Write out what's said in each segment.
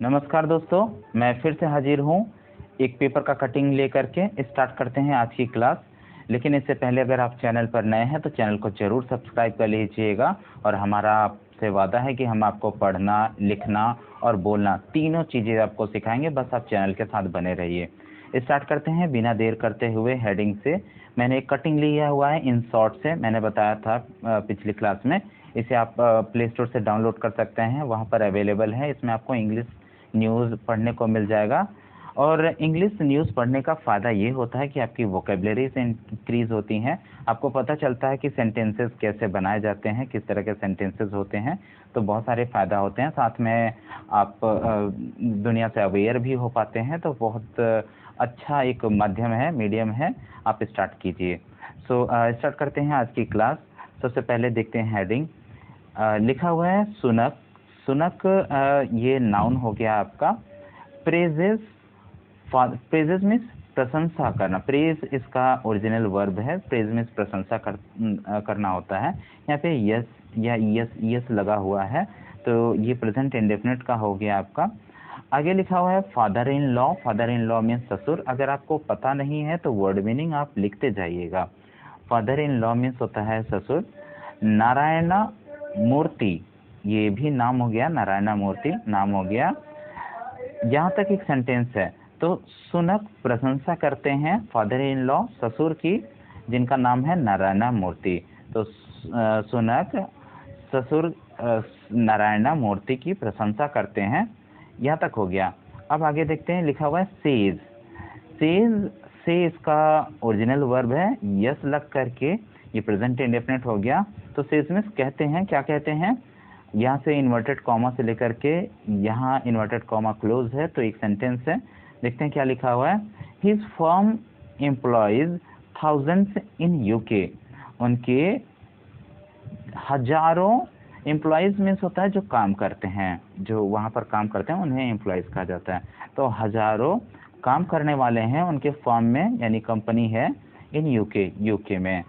नमस्कार दोस्तों, मैं फिर से हाजिर हूँ एक पेपर का कटिंग लेकर के। स्टार्ट करते हैं आज की क्लास। लेकिन इससे पहले अगर आप चैनल पर नए हैं तो चैनल को ज़रूर सब्सक्राइब कर लीजिएगा। और हमारा आपसे वादा है कि हम आपको पढ़ना, लिखना और बोलना तीनों चीज़ें आपको सिखाएंगे। बस आप चैनल के साथ बने रहिए। स्टार्ट करते हैं बिना देर करते हुए हेडिंग से। मैंने एक कटिंग लिया हुआ है इन शॉर्ट से, मैंने बताया था पिछली क्लास में। इसे आप प्ले स्टोर से डाउनलोड कर सकते हैं, वहाँ पर अवेलेबल है। इसमें आपको इंग्लिश न्यूज़ पढ़ने को मिल जाएगा। और इंग्लिश न्यूज़ पढ़ने का फ़ायदा ये होता है कि आपकी वोकेबलरीज इंक्रीज़ होती हैं। आपको पता चलता है कि सेंटेंसेस कैसे बनाए जाते हैं, किस तरह के सेंटेंसेस होते हैं। तो बहुत सारे फ़ायदा होते हैं। साथ में आप दुनिया से अवेयर भी हो पाते हैं। तो बहुत अच्छा एक माध्यम है, मीडियम है। आप स्टार्ट कीजिए। स्टार्ट करते हैं आज की क्लास। सबसे पहले देखते हैं हेडिंग। लिखा हुआ है सुनक। सुनक ये नाउन हो गया आपका। प्रेजेस, प्रेजेस मीन्स प्रशंसा करना। प्रेज इसका ओरिजिनल वर्ब है। प्रेज मीन्स प्रशंसा करना होता है। यहाँ पे यस या यस लगा हुआ है, तो ये प्रेजेंट इंडेफिनिट का हो गया आपका। आगे लिखा हुआ है father in law. Father in law means ससुर। अगर आपको पता नहीं है तो वर्ड मीनिंग आप लिखते जाइएगा। फादर इन लॉ मीन्स होता है ससुर। नारायणा मूर्ति, ये भी नाम हो गया। नारायणा मूर्ति नाम हो गया। यहाँ तक एक सेंटेंस है। तो सुनक प्रशंसा करते हैं फादर इन लॉ, ससुर की, जिनका नाम है नारायणा मूर्ति। तो सुनक ससुर नारायणा मूर्ति की प्रशंसा करते हैं। यहाँ तक हो गया। अब आगे देखते हैं, लिखा हुआ है सेज। सेज से इसका ओरिजिनल वर्ब है। यस लग करके ये प्रेजेंट इंडेफिनिट हो गया। तो सेज मीन्स कहते हैं। क्या कहते हैं? यहाँ से इन्वर्टेड कॉमा से लेकर के यहाँ इन्वर्टेड कॉमा क्लोज है, तो एक सेंटेंस है। देखते हैं क्या लिखा हुआ है। His firm employees thousands in UK. उनके हजारों, एम्प्लॉयज मीन्स होता है जो काम करते हैं, जो वहाँ पर काम करते हैं उन्हें एम्प्लॉयज कहा जाता है। तो हजारों काम करने वाले हैं उनके फर्म में, यानी कंपनी है इन यूके में।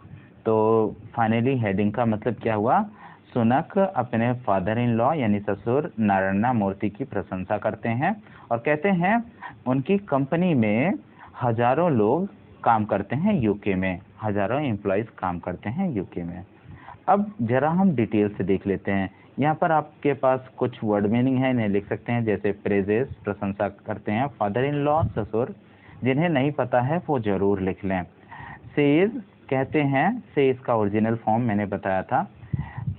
तो फाइनली हेडिंग का मतलब क्या हुआ? सुनक अपने फादर इन लॉ यानी ससुर नारायणा मूर्ति की प्रशंसा करते हैं और कहते हैं उनकी कंपनी में हजारों लोग काम करते हैं यूके में। हजारों एम्प्लॉयज काम करते हैं यूके में। अब जरा हम डिटेल से देख लेते हैं। यहाँ पर आपके पास कुछ वर्ड मीनिंग है, इन्हें लिख सकते हैं। जैसे प्रेजेस प्रशंसा करते हैं, फादर इन लॉ ससुर। जिन्हें नहीं पता है वो जरूर लिख लें। सेज कहते हैं, से इसका ओरिजिनल फॉर्म मैंने बताया था।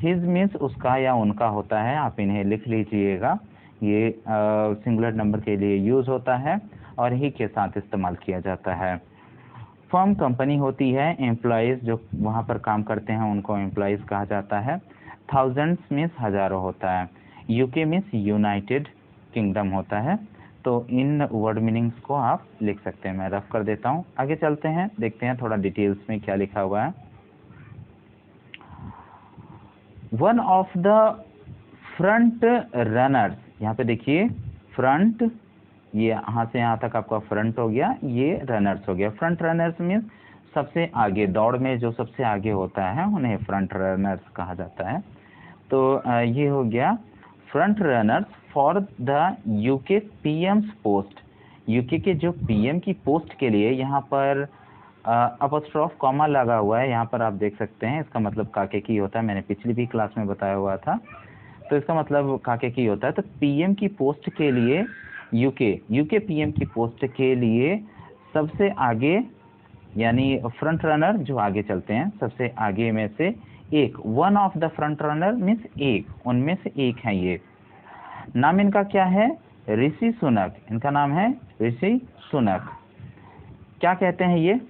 हिज मीन्स उसका या उनका होता है, आप इन्हें लिख लीजिएगा। ये सिंगुलर नंबर के लिए यूज होता है और ही के साथ इस्तेमाल किया जाता है। फर्म कंपनी होती है। एम्प्लॉयज जो वहाँ पर काम करते हैं उनको एम्प्लॉयज कहा जाता है। थाउजेंड्स मीन्स हजारों होता है। यूके मीन्स यूनाइटेड किंगडम होता है। तो इन वर्ड मीनिंग्स को आप लिख सकते हैं। मैं रफ कर देता हूँ। आगे चलते हैं, देखते हैं थोड़ा डिटेल्स में क्या लिखा हुआ है। One of the front runners, यहाँ पे देखिए फ्रंट, ये यहाँ से यहाँ तक आपका फ्रंट हो गया, ये रनर्स हो गया। फ्रंट रनर्स मीन्स सबसे आगे, दौड़ में जो सबसे आगे होता है उन्हें फ्रंट रनर्स कहा जाता है। तो ये हो गया front runners for the UK PM's post. UK के जो पीएम की पोस्ट के लिए यहाँ पर अपॉस्ट्रोफ कॉमा लगा हुआ है। यहाँ पर आप देख सकते हैं। इसका मतलब काके की होता है, मैंने पिछली भी क्लास में बताया हुआ था। तो इसका मतलब काके की होता है। तो पीएम की पोस्ट के लिए यूके पीएम की पोस्ट के लिए सबसे आगे, यानी फ्रंट रनर जो आगे चलते हैं, सबसे आगे में से एक, one of the front runner means एक, उनमें से एक है ये। नाम इनका क्या है? ऋषि सुनक। इनका नाम है ऋषि सुनक। क्या कहते हैं ये?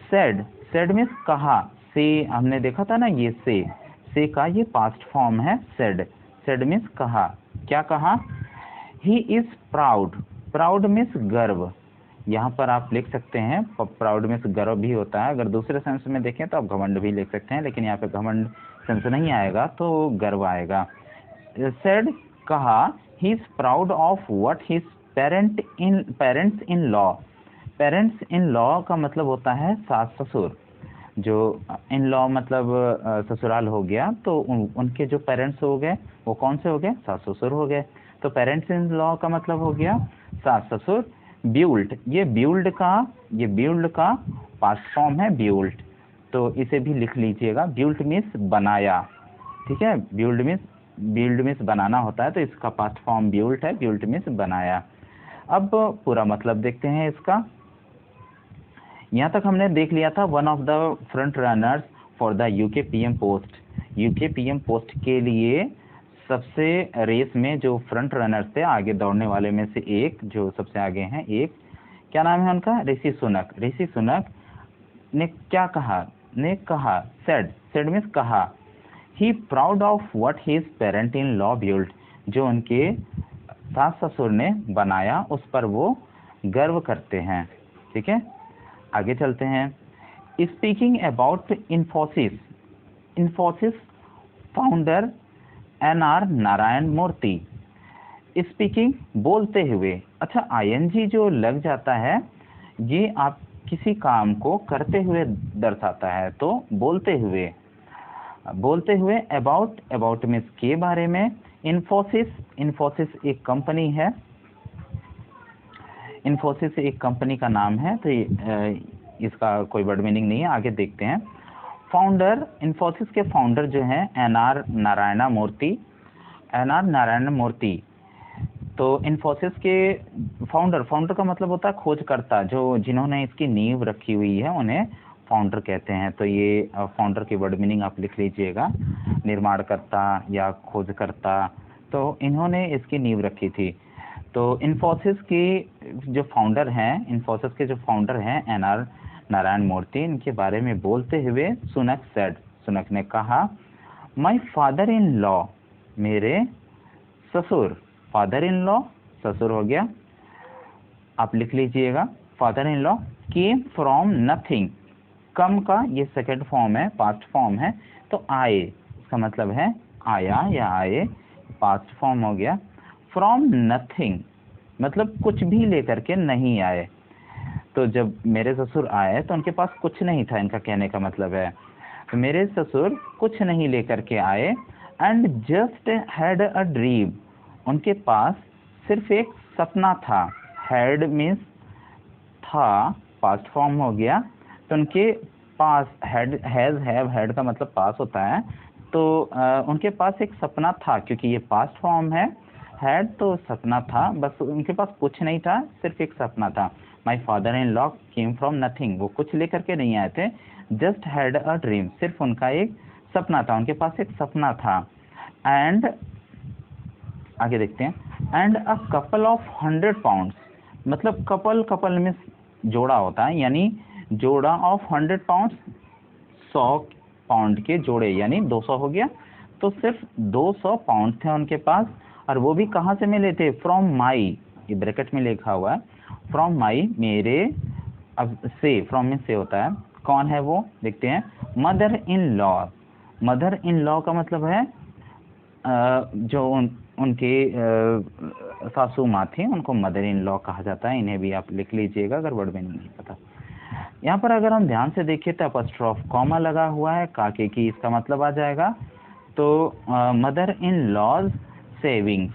सेड। सेड मीन्स कहा। से हमने देखा था ना, ये से का ये पास्ट फॉर्म है सेड। सेड मीन्स कहा। क्या कहा? He is proud. Proud means गर्व। यहाँ पर आप लिख सकते हैं प्राउड मीन्स गर्व भी होता है। अगर दूसरे सेंस में देखें तो आप घमंड भी लिख सकते हैं, लेकिन यहाँ पे घमंड सेंस नहीं आएगा तो गर्व आएगा। सेड कहा, he is proud of what his parents in law. Parents in law का मतलब होता है सास ससुर। जो इन लॉ मतलब ससुराल हो गया। तो उनके जो पेरेंट्स हो गए वो कौन से हो गए? सास ससुर हो गए। तो पेरेंट्स इन लॉ का मतलब हो गया सास ससुर। ब्यूल्ट, ये ब्यूल्ड का पास्ट फॉर्म है ब्यूल्ट, तो इसे भी लिख लीजिएगा। ब्यूल्ट मीन्स बनाया, ठीक है, बिल्ड मीन्स बनाना होता है, तो इसका पास्ट फॉर्म ब्यूल्ट है, ब्यूल्ट मीन्स बनाया। अब पूरा मतलब देखते हैं इसका। यहाँ तक हमने देख लिया था one of the front runners for the UK PM post. UK PM post के लिए सबसे रेस में जो फ्रंट रनर्स थे, आगे दौड़ने वाले में से एक, जो सबसे आगे हैं, एक क्या नाम है उनका, ऋषि सुनक। ऋषि सुनक ने क्या कहा, सेड मीन्स कहा, he proud of what his parent in law build, जो उनके सास ससुर ने बनाया उस पर वो गर्व करते हैं, ठीक है। आगे चलते हैं। Speaking about Infosys founder NR Narayana Murthy. Speaking बोलते हुए, अच्छा आईएनजी जो लग जाता है ये आप किसी काम को करते हुए दर्शाता है, तो बोलते हुए अबाउट मीन्स के बारे में। इन्फोसिस एक कंपनी है, इन्फोसिस एक कंपनी का नाम है, तो इसका कोई वर्ड मीनिंग नहीं है, आगे देखते हैं। फाउंडर, इन्फोसिस के फाउंडर जो हैं एनआर नारायण मूर्ति। तो इन्फोसिस के फाउंडर का मतलब होता है खोजकर्ता, जिन्होंने इसकी नींव रखी हुई है उन्हें फाउंडर कहते हैं। तो ये फाउंडर की वर्ड मीनिंग आप लिख लीजिएगा, निर्माणकर्ता या खोजकर्ता, तो इन्होंने इसकी नींव रखी थी। तो इन्फोसिस के जो फाउंडर हैं एनआर नारायण मूर्ति, इनके बारे में बोलते हुए सुनक ने कहा, माय फादर इन लॉ, मेरे ससुर, फादर इन लॉ ससुर हो गया, आप लिख लीजिएगा। Father in law came from nothing, come का ये सेकंड फॉर्म है, पास्ट फॉर्म है, तो आए, इसका मतलब है आया या आए, पास्ट फॉर्म हो गया। फ्रॉम नथिंग मतलब कुछ भी लेकर के नहीं आए, तो जब मेरे ससुर आए तो उनके पास कुछ नहीं था, इनका कहने का मतलब है। तो मेरे ससुर कुछ नहीं लेकर के आए। And just had a dream, उनके पास सिर्फ एक सपना था। हैड मीन्स था, पास्ट फॉर्म हो गया, तो उनके पास हैड का मतलब पास होता है, तो उनके पास एक सपना था, क्योंकि ये पास्ट फॉर्म है, हैड तो सपना था, बस उनके पास कुछ नहीं था, सिर्फ एक सपना था। My father in law came from nothing, वो कुछ लेकर के नहीं आए थे। जस्ट हैड अ ड्रीम, सिर्फ उनका एक सपना था, उनके पास एक सपना था। एंड आगे देखते हैं, and a couple of 100 pounds, मतलब कपल में जोड़ा होता है, यानी जोड़ा ऑफ 100 पाउंड्स, 100 पाउंड के जोड़े, यानी 200 हो गया। तो सिर्फ 200 पाउंड थे उनके पास, और वो भी कहाँ से मिले थे, फ्रॉम माई, ये ब्रैकेट में लिखा हुआ है, फ्रॉम माई, मेरे, अब से, फ्रॉम में से होता है, कौन है वो देखते हैं, मदर इन लॉ का मतलब है जो उनके सासू माँ थी, उनको मदर इन लॉ कहा जाता है। इन्हें भी आप लिख लीजिएगा अगर वर्ड में नहीं पता। यहाँ पर अगर हम ध्यान से देखें तो अपॉस्ट्रोफ कॉमा लगा हुआ है, काके की, इसका मतलब आ जाएगा। तो मदर इन लॉज सेविंग्स,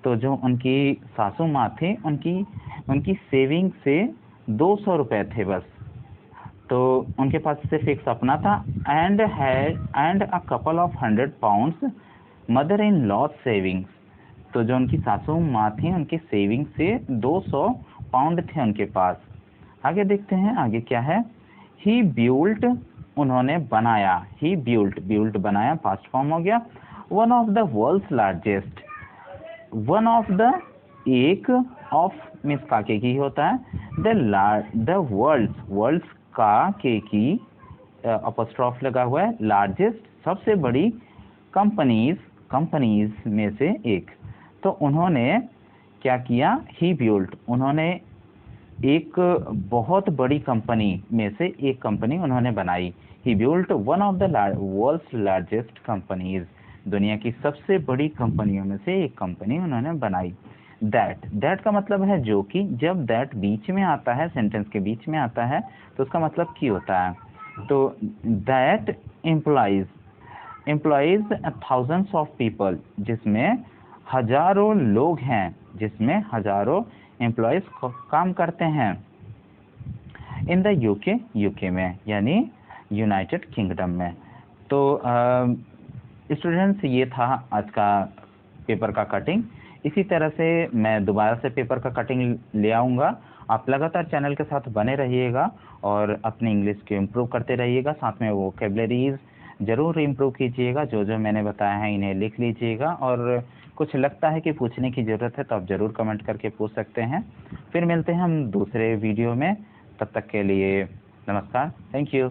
तो जो उनकी सासू माँ थी, उनकी सेविंग से 200 रुपये थे बस, तो उनके पास सिर्फ एक सपना था। And a couple of 100 pounds mother in law savings, तो जो उनकी सासू माँ थी, उनकी सेविंग से 200 पाउंड थे उनके पास। आगे देखते हैं, आगे क्या है। ही ब्यूल्ट, उन्होंने बनाया, ही ब्यूल्ट बनाया, पास्ट फॉर्म हो गया। One of the world's largest, one of the, एक, ऑफ मीन्स का के की होता है, द वर्ल्ड्स का के की अपॉस्ट्रोफ लगा हुआ है, लार्जेस्ट सबसे बड़ी, कंपनीज में से एक। तो उन्होंने क्या किया, ही ब्यूल्ट, उन्होंने एक बहुत बड़ी कंपनी में से एक कंपनी उन्होंने बनाई। He built one of the world's largest companies, दुनिया की सबसे बड़ी कंपनियों में से एक कंपनी उन्होंने बनाई। दैट का मतलब है जो कि, जब दैट बीच में आता है, सेंटेंस के बीच में आता है, तो उसका मतलब की होता है। तो that employees thousands of people, जिसमें हजारों लोग हैं, जिसमें हजारों एम्प्लॉयज काम करते हैं। इन द यूके, यूके में यानी यूनाइटेड किंगडम में। तो स्टूडेंट्स ये था आज का पेपर का कटिंग। इसी तरह से मैं दोबारा से पेपर का कटिंग ले आऊँगा। आप लगातार चैनल के साथ बने रहिएगा और अपनी इंग्लिश को इम्प्रूव करते रहिएगा। साथ में वोकैबुलरीज ज़रूर इम्प्रूव कीजिएगा। जो जो मैंने बताया है इन्हें लिख लीजिएगा, और कुछ लगता है कि पूछने की ज़रूरत है तो आप ज़रूर कमेंट करके पूछ सकते हैं। फिर मिलते हैं हम दूसरे वीडियो में। तब तक के लिए नमस्कार। Thank you.